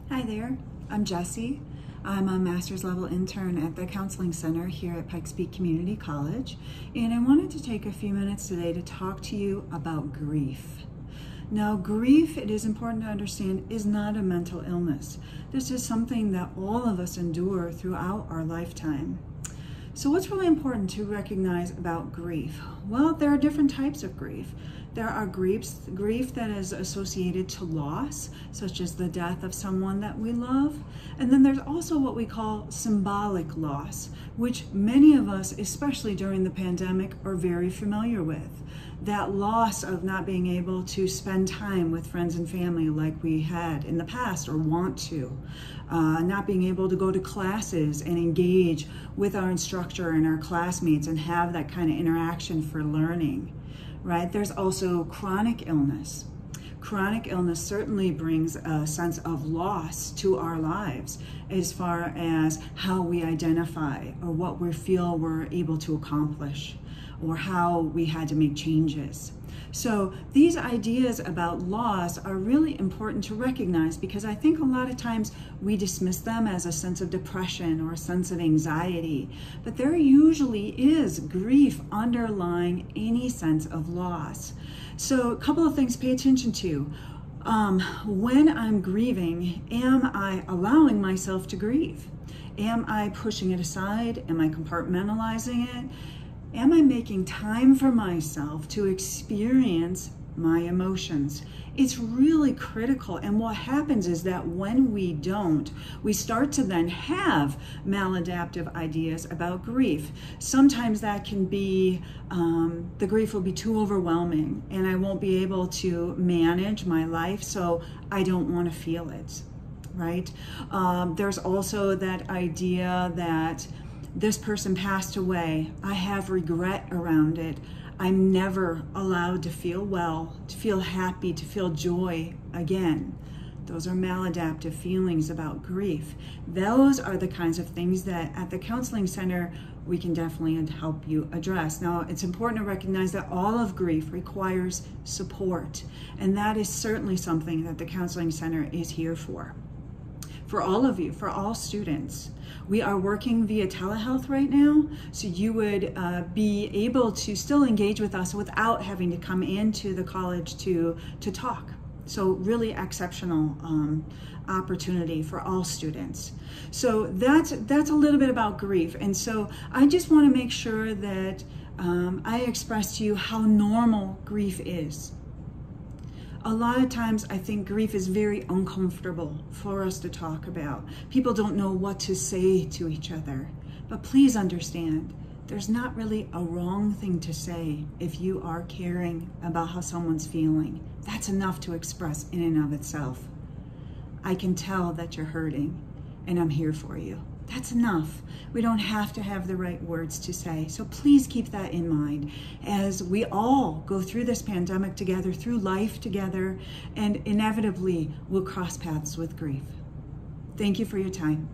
Hi there, I'm Jessie. I'm a master's level intern at the Counseling Center here at Pikes Peak Community College, and I wanted to take a few minutes today to talk to you about grief. Now, grief, it is important to understand, is not a mental illness. This is something that all of us endure throughout our lifetime. So what's really important to recognize about grief? Well, there are different types of grief. There are grief that is associated to loss, such as the death of someone that we love. And then there's also what we call symbolic loss, which many of us, especially during the pandemic, are very familiar with. That loss of not being able to spend time with friends and family like we had in the past or want to. Not being able to go to classes and engage with our instructor and our classmates and have that kind of interaction for learning, right? There's also chronic illness. Chronic illness certainly brings a sense of loss to our lives as far as how we identify or what we feel we're able to accomplish or how we had to make changes. So these ideas about loss are really important to recognize because I think a lot of times we dismiss them as a sense of depression or a sense of anxiety, but there usually is grief underlying any sense of loss. So a couple of things to pay attention to. When I'm grieving, am I allowing myself to grieve? Am I pushing it aside? Am I compartmentalizing it? Am I making time for myself to experience my emotions? It's really critical. And what happens is that when we don't, we start to then have maladaptive ideas about grief. Sometimes that can be, the grief will be too overwhelming and I won't be able to manage my life, so I don't want to feel it, right? There's also that idea that this person passed away. I have regret around it. I'm never allowed to feel well, to feel happy, to feel joy again. Those are maladaptive feelings about grief. Those are the kinds of things that at the Counseling Center we can definitely help you address. Now, it's important to recognize that all of grief requires support, and that is certainly something that the Counseling Center is here for. For all of you, for all students. We are working via telehealth right now, so you would be able to still engage with us without having to come into the college to talk. So really exceptional opportunity for all students. So that's a little bit about grief. And so I just want to make sure that I express to you how normal grief is. A lot of times I think grief is very uncomfortable for us to talk about. People don't know what to say to each other. But please understand, there's not really a wrong thing to say if you are caring about how someone's feeling. That's enough to express in and of itself. I can tell that you're hurting and I'm here for you. That's enough. We don't have to have the right words to say. So please keep that in mind as we all go through this pandemic together, through life together, and inevitably we'll cross paths with grief. Thank you for your time.